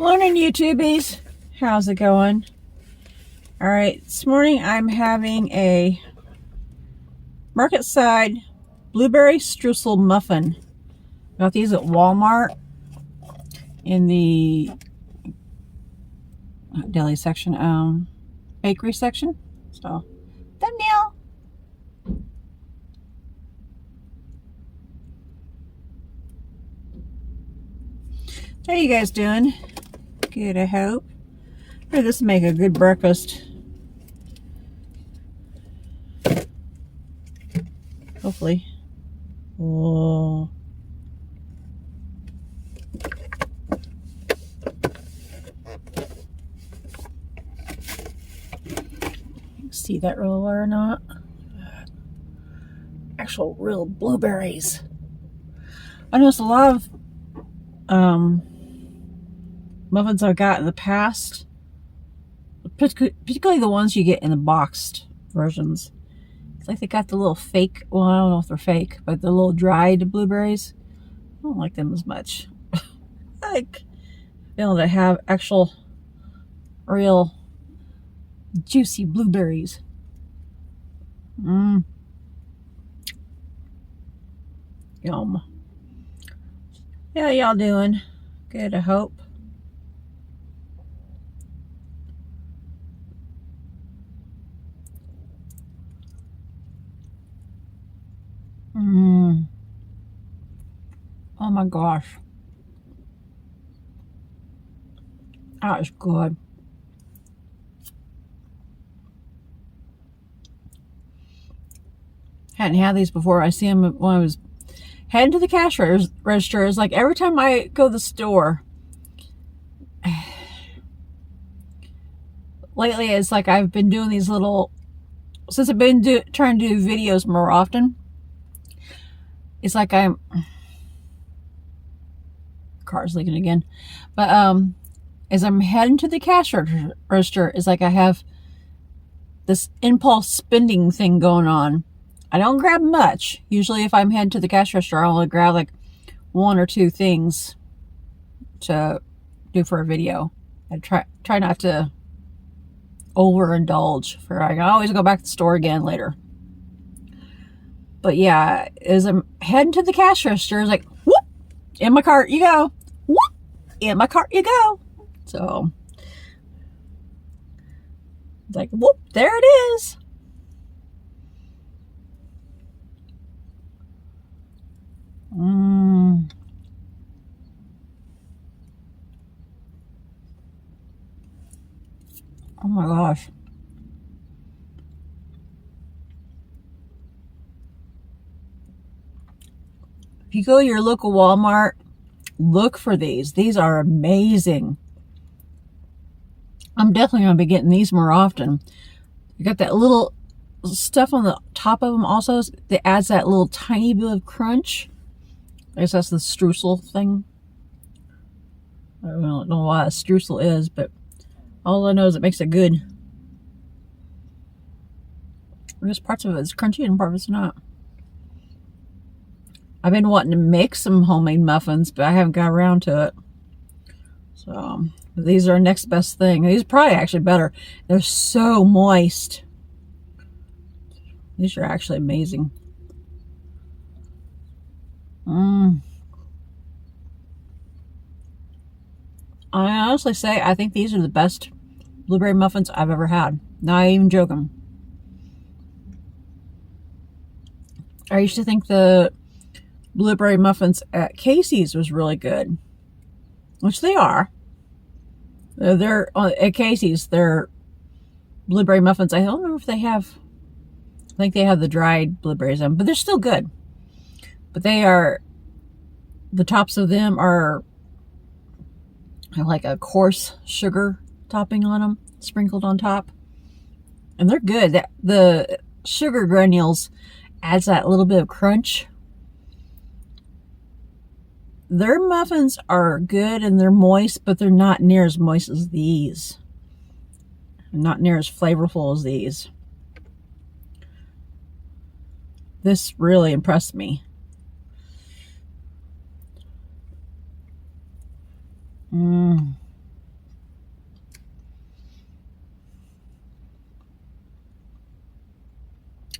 Morning, YouTubies. How's it going? All right, this morning I'm having a market side blueberry streusel muffin. Got these at Walmart in the deli section, bakery section. So, thumbnail. How you guys doing? Good, I hope. This will make a good breakfast. Hopefully. Oh. See that real well or not? Actual real blueberries. I noticed a lot of muffins I've got in the past, particularly the ones you get in the boxed versions. It's like they got the little fake, well, I don't know if they're fake, but the little dried blueberries. I don't like them as much. I like able to have actual real juicy blueberries. Yum. Yeah, y'all doing? Good, I hope. Oh my gosh. That is good. Hadn't had these before. I see them when I was heading to the cash register. It's like every time I go to the store, lately it's like I've been doing these little, since I've been trying to do videos more often, it's like car's leaking again, but as I'm heading to the cash register, it's like I have this impulse spending thing going on. I don't grab much. Usually if I'm heading to the cash register, I'll only grab like one or two things to do for a video. I try not to overindulge, for I can always go back to the store again later. But yeah, as I'm heading to the cash register, it's like, whoop, in my cart you go. Whoop, in my cart you go. So, it's like, whoop, there it is. Oh my gosh. If you go to your local Walmart, look for these. These are amazing. I'm definitely going to be getting these more often. You got that little stuff on the top of them also that adds that little tiny bit of crunch. I guess that's the streusel thing. I don't know what a streusel is, but all I know is it makes it good. I guess parts of it is crunchy and part of it's not. I've been wanting to make some homemade muffins, but I haven't got around to it. So these are next best thing. These are probably actually better. They're so moist. These are actually amazing. I honestly say I think these are the best blueberry muffins I've ever had. Not even joking. I used to think the blueberry muffins at Casey's was really good, which they are. They're at Casey's. They're blueberry muffins. I don't know if they have. I think they have the dried blueberries in them, but they're still good. But they are. The tops of them are like a coarse sugar topping on them, sprinkled on top, and they're good. The sugar granules adds that little bit of crunch. Their muffins are good and they're moist, but they're not near as moist as these. Not near as flavorful as these. This really impressed me.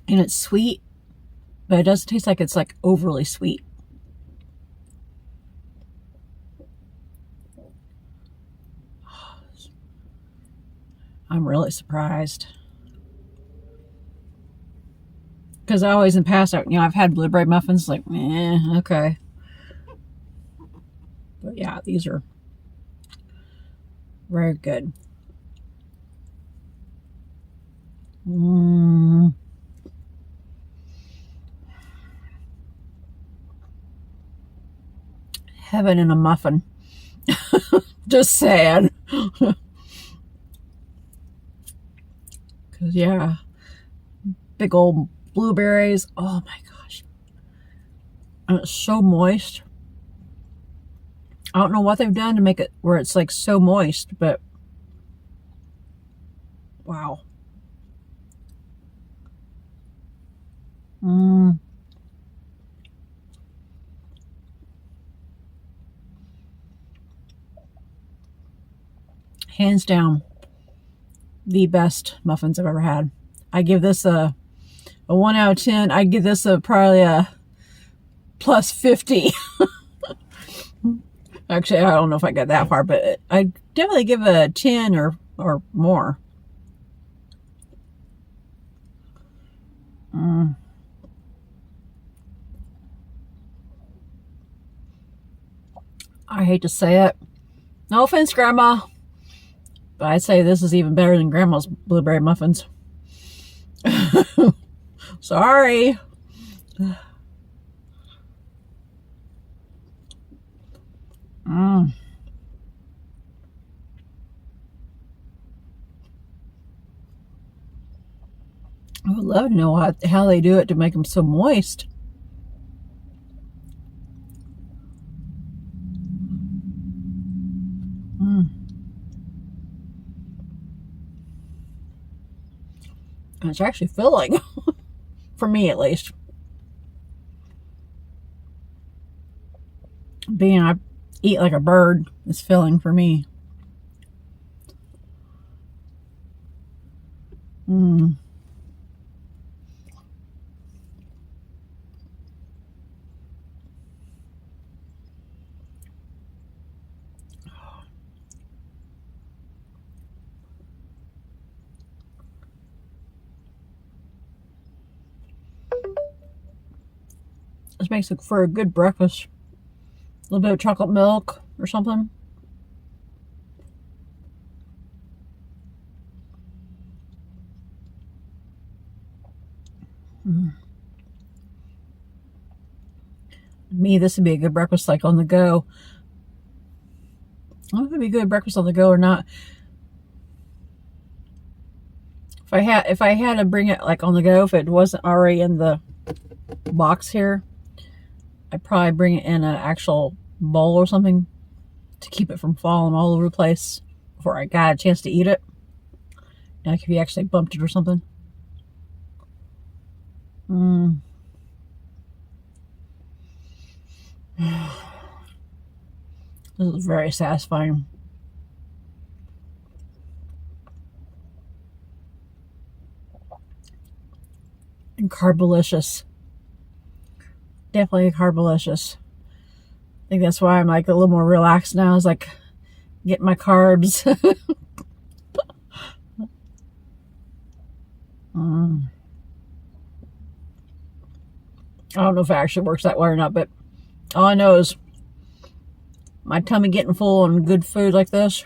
And it's sweet, but it doesn't taste like it's like overly sweet. I'm really surprised. Because I always in the past, I've had blueberry muffins, like, okay. But yeah, these are very good. Heaven in a muffin. Just sad. Because, yeah, big old blueberries. Oh my gosh. And it's so moist. I don't know what they've done to make it where it's like so moist, but wow. Hands down, the best muffins I've ever had. I give this a 1 out of 10. I give this probably a plus 50. Actually, I don't know if I got that far, but I definitely give it a 10 or more. I hate to say it. No offense, Grandma. But I'd say this is even better than Grandma's blueberry muffins. Sorry. I would love to know how they do it to make them so moist. And it's actually filling. For me, at least. Being I eat like a bird, it's filling for me. This makes it for a good breakfast. A little bit of chocolate milk or something. Me, this would be a good breakfast, like on the go. I don't know if it'd be good breakfast on the go or not. If I had to bring it like on the go, if it wasn't already in the box here, I'd probably bring it in an actual bowl or something to keep it from falling all over the place before I got a chance to eat it. Like if you actually bumped it or something. This is very satisfying. And carbolicious. Definitely carbolicious. I think that's why I'm like a little more relaxed now. Is like getting my carbs. I don't know if it actually works that way or not, but all I know is my tummy getting full on good food like this,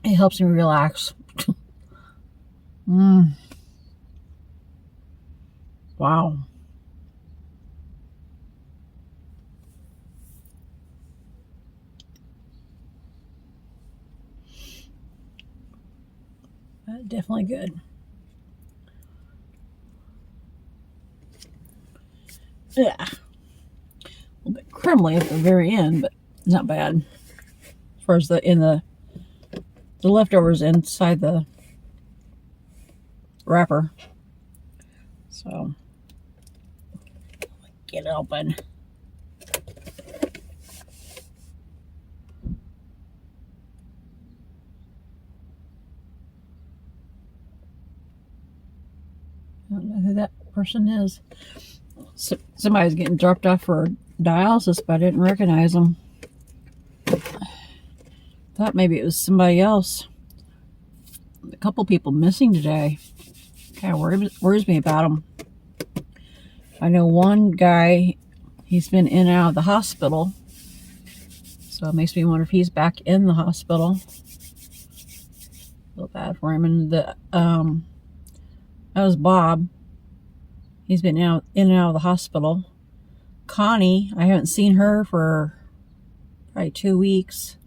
it helps me relax. Wow. Definitely good. Yeah. A little bit crumbly at the very end, but not bad. As far as the leftovers inside the wrapper. So get it open. don't know who that person is. So, somebody's getting dropped off for dialysis, but I didn't recognize them. Thought maybe it was somebody else. A couple people missing today. Kind of worries me about them. I know one guy, he's been in and out of the hospital. So it makes me wonder if he's back in the hospital. Feel bad for him. And that was Bob. He's been in and out of the hospital. Connie, I haven't seen her for probably 2 weeks.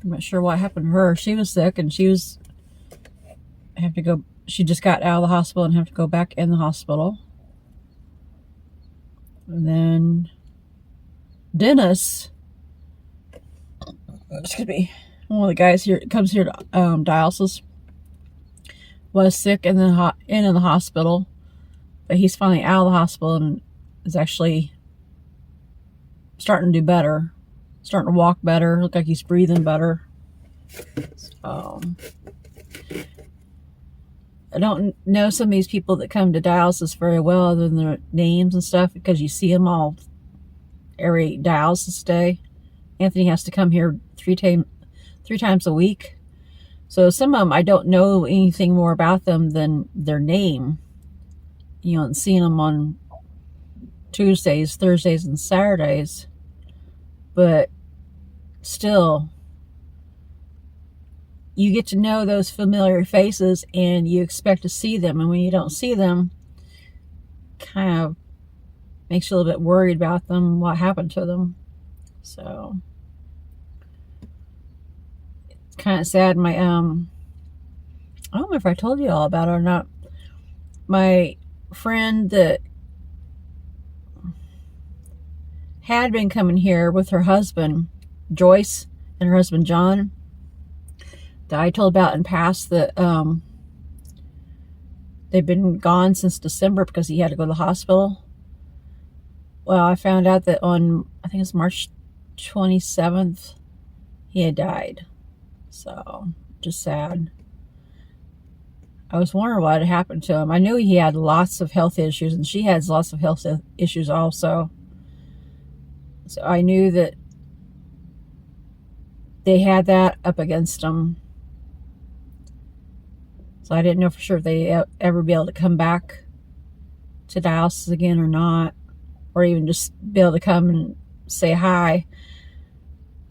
I'm not sure what happened to her. She was sick and she just got out of the hospital and have to go back in the hospital. And then Dennis, excuse me, one of the guys here comes here to dialysis, was sick and then in the hospital, but he's finally out of the hospital and is actually starting to do better, starting to walk better, look like he's breathing better. So I don't know some of these people that come to dialysis very well other than their names and stuff, because you see them all every dialysis day. Anthony has to come here three times a week. So some of them, I don't know anything more about them than their name. You know, and seeing them on Tuesdays, Thursdays, and Saturdays. But still, you get to know those familiar faces and you expect to see them. And when you don't see them, kind of makes you a little bit worried about them, what happened to them. So it's kind of sad. My, I don't know if I told you all about it or not. My friend that had been coming here with her husband, Joyce, and her husband, John, that I told about in past, that they've been gone since December because he had to go to the hospital. Well, I found out that on, I think it's March 27th, he had died. So, just sad. I was wondering what had happened to him. I knew he had lots of health issues, and she has lots of health issues also. So I knew that they had that up against them. So I didn't know for sure if they ever be able to come back to dialysis again or not, or even just be able to come and say hi.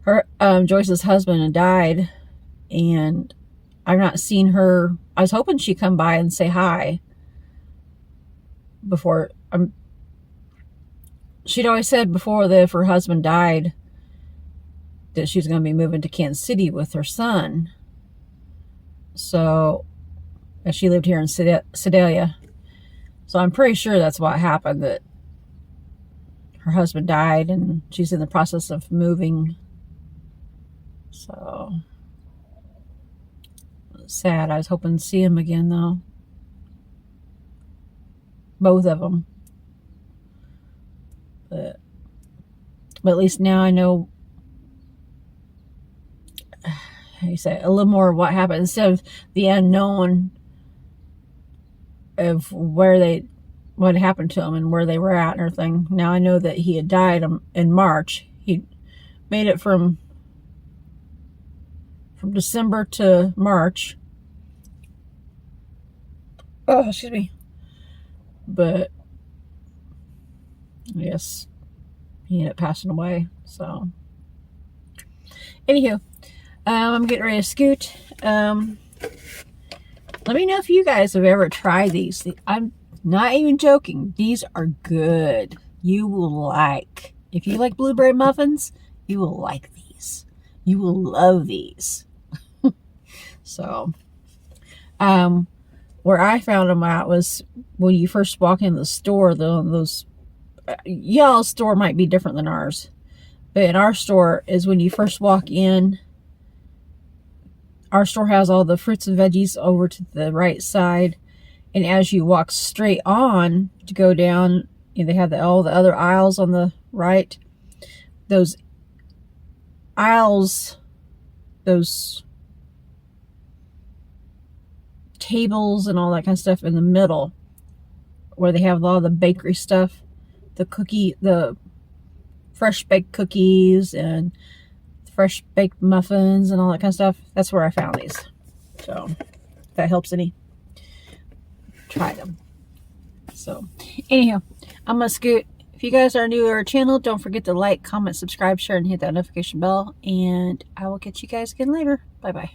Her, Joyce's husband had died, and I've not seen her. I was hoping she'd come by and say hi before. She'd always said before that if her husband died that she was going to be moving to Kansas City with her son. So, and she lived here in Sedalia. So I'm pretty sure that's what happened, that her husband died and she's in the process of moving. So, sad. I was hoping to see him again, though. Both of them. But at least now I know, how you say, a little more of what happened instead of the unknown of what happened to him and where they were at and everything. Now I know that he had died in March. He made it from December to March. Oh, excuse me. But I guess he ended up passing away. So, anywho, I'm getting ready to scoot. Let me know if you guys have ever tried these. I'm not even joking. These are good. You will like. If you like blueberry muffins, you will like these. You will love these. So, where I found them at was when you first walk in the store. Those y'all's store might be different than ours, but in our store is when you first walk in. Our store has all the fruits and veggies over to the right side, and as you walk straight on to go down, they have all the other aisles on the right. Those aisles, those tables and all that kind of stuff in the middle, where they have a lot of the bakery stuff, the fresh baked cookies and fresh baked muffins and all that kind of stuff. That's where I found these. So if that helps any, try them. So anyhow, I'm gonna scoot. If you guys are new to our channel, don't forget to like, comment, subscribe, share, and hit that notification bell. And I will catch you guys again later. Bye bye.